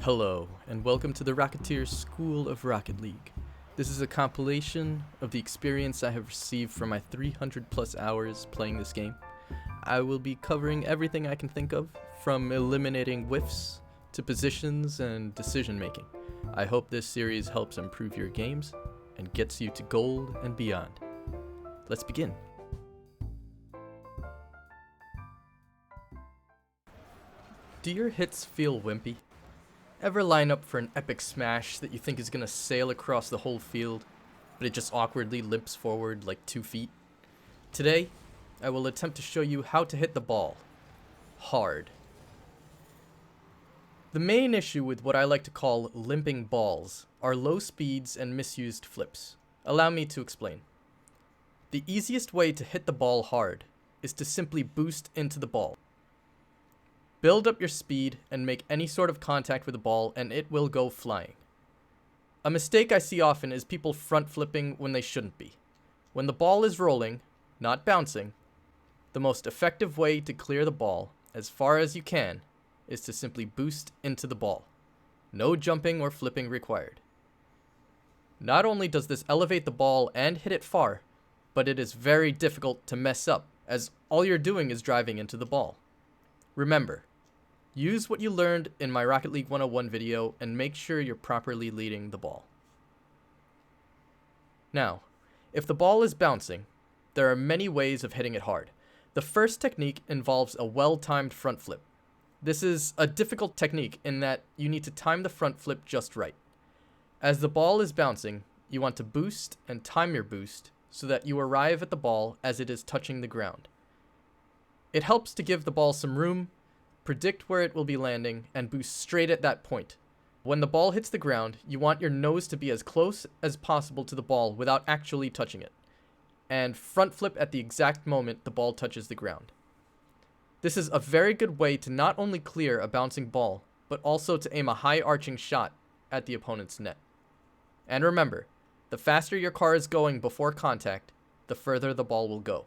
Hello, and welcome to the Rocketeer School of Rocket League. This is a compilation of the experience I have received from my 300 plus hours playing this game. I will be covering everything I can think of, from eliminating whiffs to positions and decision making. I hope this series helps improve your games and gets you to gold and beyond. Let's begin. Do your hits feel wimpy? Ever line up for an epic smash that you think is gonna sail across the whole field, but it just awkwardly limps forward like 2 feet? Today, I will attempt to show you how to hit the ball hard. The main issue with what I like to call limping balls are low speeds and misused flips. Allow me to explain. The easiest way to hit the ball hard is to simply boost into the ball. Build up your speed and make any sort of contact with the ball and it will go flying. A mistake I see often is people front flipping when they shouldn't be. When the ball is rolling, not bouncing, the most effective way to clear the ball as far as you can is to simply boost into the ball. No jumping or flipping required. Not only does this elevate the ball and hit it far, but it is very difficult to mess up as all you're doing is driving into the ball. Remember, use what you learned in my Rocket League 101 video and make sure you're properly leading the ball. Now, if the ball is bouncing, there are many ways of hitting it hard. The first technique involves a well-timed front flip. This is a difficult technique in that you need to time the front flip just right. As the ball is bouncing, you want to boost and time your boost so that you arrive at the ball as it is touching the ground. It helps to give the ball some room, predict where it will be landing, and boost straight at that point. When the ball hits the ground, you want your nose to be as close as possible to the ball without actually touching it, and front flip at the exact moment the ball touches the ground. This is a very good way to not only clear a bouncing ball, but also to aim a high arching shot at the opponent's net. And remember, the faster your car is going before contact, the further the ball will go.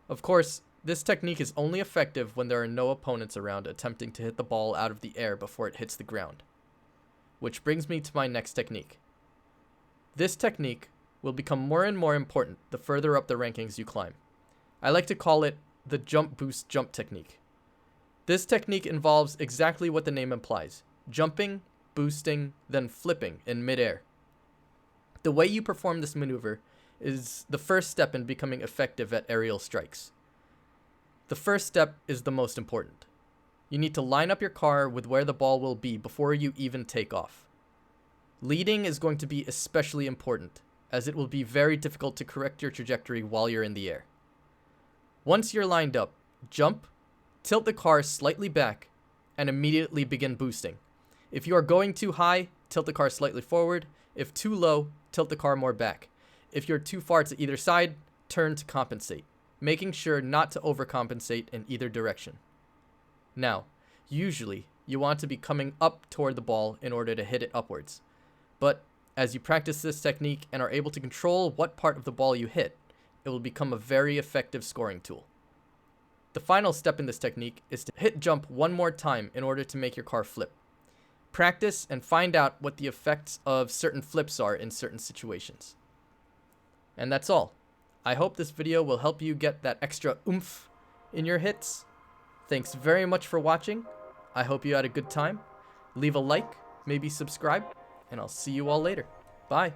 Of course, this technique is only effective when there are no opponents around attempting to hit the ball out of the air before it hits the ground. Which brings me to my next technique. This technique will become more and more important the further up the rankings you climb. I like to call it the jump boost jump technique. This technique involves exactly what the name implies: jumping, boosting, then flipping in midair. The way you perform this maneuver is the first step in becoming effective at aerial strikes. The first step is the most important. You need to line up your car with where the ball will be before you even take off. Leading is going to be especially important, as it will be very difficult to correct your trajectory while you're in the air. Once you're lined up, jump, tilt the car slightly back, and immediately begin boosting. If you are going too high, tilt the car slightly forward. If too low, tilt the car more back. If you're too far to either side, turn to compensate, making sure not to overcompensate in either direction. Now, usually, you want to be coming up toward the ball in order to hit it upwards. But as you practice this technique and are able to control what part of the ball you hit, it will become a very effective scoring tool. The final step in this technique is to hit jump one more time in order to make your car flip. Practice and find out what the effects of certain flips are in certain situations. And that's all. I hope this video will help you get that extra oomph in your hits. Thanks very much for watching. I hope you had a good time. Leave a like, maybe subscribe, and I'll see you all later. Bye.